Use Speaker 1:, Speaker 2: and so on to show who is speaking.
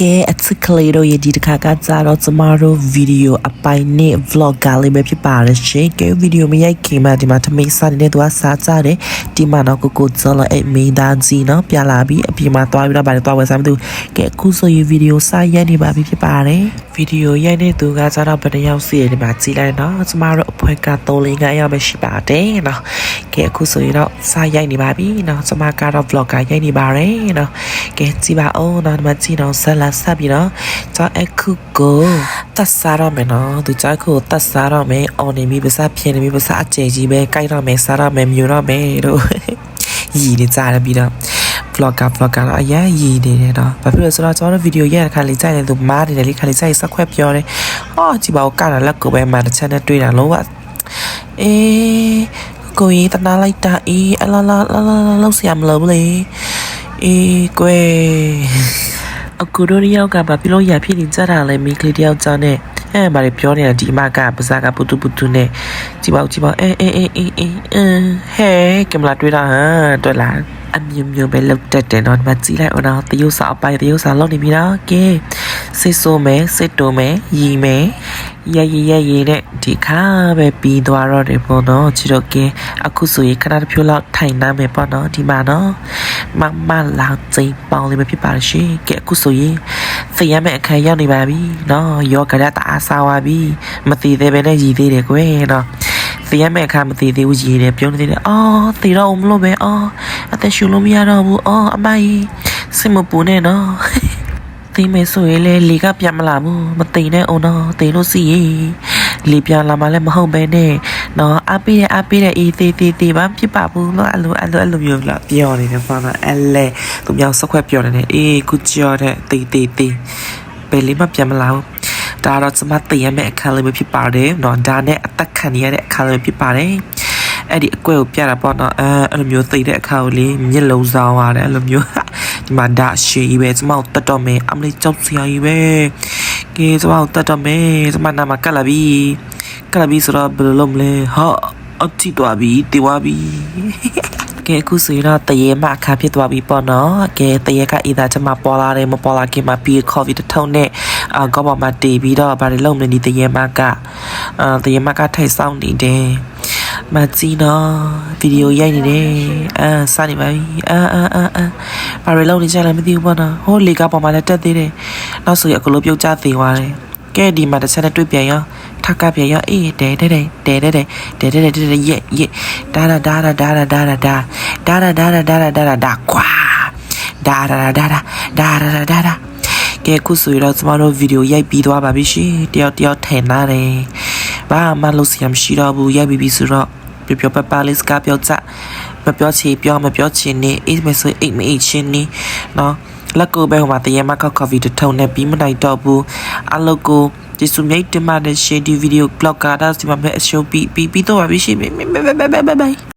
Speaker 1: Ke articulate ye di ka zaro tomorrow video apai ne vlog ga le be phit pa le shin ke video me yai kin ma di ma thmai sa ne tu sa cha de di ma no ko zo lo ai me da ji no pya la bi a pi ma twa bi da ba le twa we sa ma tu ke ku so ye video sa yai ni ba bi phit pa le video yai ne tu ga za da ba ne yaw si ni ma ji lai no tomorrow apoi ka 3 4 yaw be shi ba de no ke ku so ye no sa yai ni ba bi no tomorrow ka do vlog ga yai ni ba le no ke ji ba o no ma ji no sa la sa bi no cho aku go ta sa ro me no tu cha ku ta sa ro me on ni mi ba sa phien ni mi ba sa a che ji be kai ro me sa ro me myu ro me do yi ni cha la bi do vlog ka la ya yi ni ne do ba phi lo so lo cho video ya kha li chai ne tu ma ni le kha li chai sa khwet pyo ne oh ji ba o ka la la ko be ma ta cha ne twi da lo waကိုကြီးတနာလိုက်တာအလာလောက်ဆရာမလို့လေကွယ်အခုတို့ရောက်ကဘာဖြစ်လို့ရဖြစ်နေကြတာလဲမိကလေးတယောက်ကြောင့်နဲ့ဘာတွေပြောနေတာဒီမကပါစားကပုတုနဲ့ကြည့်ပါဟဲကင်မရာတွေ့တာတွေ့လားအမျိုးပဲလောက်တက်တယ်တော့မကြည့်လိုက်အောင်တော့တရုပ်စာအပိုင်တရုပ်စာလောက်နေပြီတော့ကဲစစ်ဆိုးမယ်စစ်တိုးမယ်ရီမယ်ရနဲ့ဒီခါပဲပြီးသွားတော့တယ်ပေါ့နော်ချီတော့ကဲအခုဆိုရင်ခဏတစ်ဖြုတ်လောက်ထိုင်နှမ်းမယ်ပေါ့နော်ဒီမှာနော်မလာစိန်ပေါင်းလေးပဲဖြစ်ပါရှင်ကဲအခုဆိုရင်သိရမယ့်အခါရောက်နေပါပြီနော်ယောဂရတာအစားဝါပြီမသိသေးပဲနဲ့ရည်သေးတယ်ကွယ်နော်သိရမယ့်အခါမသိသေးဘူးရည်တယ်ပြုံးနေတယ်သိတော့မလို့ပဲအသက်ရှူလို့မရတော့ဘူးအမကြီးစိတ်မပူနဲ့နော်သိမယ်ဆိုရင်လေကပြန်မလာဘူးမသိနဲ့အောင်တော့သိလို့စီလေပြန်လာမှလည်းမဟုတ်ပဲနဲ့နော်အပေးတဲ့အေးသေးဘာဖြစ်ပါဘူးလို့အဲ့လိုမျိုးလာပြောနေတယ်ပေါ့နော်အဲ့လေသူမြောက်စခွက်ပြောနေတယ်ကုကြောတဲ့သေးပဲလေးမပြန်မလာဘူးဒါတော့စမသိရမယ့်အခါလေးပဲဖြစ်ပါတယ်နော်ဒါနဲ့အသက်ခံရတဲ့အခါလေးဖြစ်ပါတယ်အဲ့ဒီအကွက်ကိုပြတာပေါ့နော်အဲ့လိုမျိုးသိတဲ့အခါကိုလေမျက်လုံးဆောင်ရတယ်အဲ့လိုမျိုးဒီမှာဒါရှေးပဲစမောက်တက်တော့မယ်အမလေးကြောက်စရာကြီးပဲကဲစမောက်တက်တော့မယ်စမနာမှာကလာပြီဆိုတော့ဘယ်လိုလုပ်မလဲအတိသွားပြီတေဝါပြီကဲအခုဆိုတော့တရေမအခါဖြစ်သွားပြီပေါ့နော်ကဲတရေကအေးသားချမပေါ်လာတယ်မပေါ်လာခင်မှာပြီးခေါ်ပြီးတထုံနဲ့ကောပေါ်မှာတေးပြီးတော့ဗားလုံးနေဒီတရေမကထိုက်ဆောင်နေတယ်မကြည့်နော်ဗီဒီယိုရိုက်နေတယ်စနေပါပြီဘာတွေလုပ်နေကြလဲမသိဘူးပေါ့နော်ဟိုလေကပေါ်မှာလည်းတက်သေးတယ်နောက်ဆိုရအကလို့ပြုတ်ကျသေးသွားတယ်ကဲဒီမှာတစ်ချက်နဲ့တွေ့ပြန်ရောထပ်ကပြန်ရောတဲရက်ဒါကွာဒါကဲခုဆိုတော့ကျမတို့ဗီဒီယိုရိုက်ပြီးသွားပါပြီရှင်တယောက်ထင်လာတယ်ဘာမှလို့ဆရာမရှိတော့ဘူးရိုက်ပြီးဆိုတော့ပြောပလေးစကားပြောကြမပြောချင်နေအေးမဆိုအိတ်မအိတ်ချင်းနေနော်လက်ကိုပဲဟိုမှာတရေမကော်ဖီတစ်ထုံနဲ့ပြီးမနိုင်တော့ဘူးအလုပ်ကိုဒီစုမြိတ်တမတဲ့ရှေ့ဒီဗီဒီယိုကလော့ကာဒါစီမမဲ့အရှုံးပြီးတော့ပါပြီရှင်ဘိုင်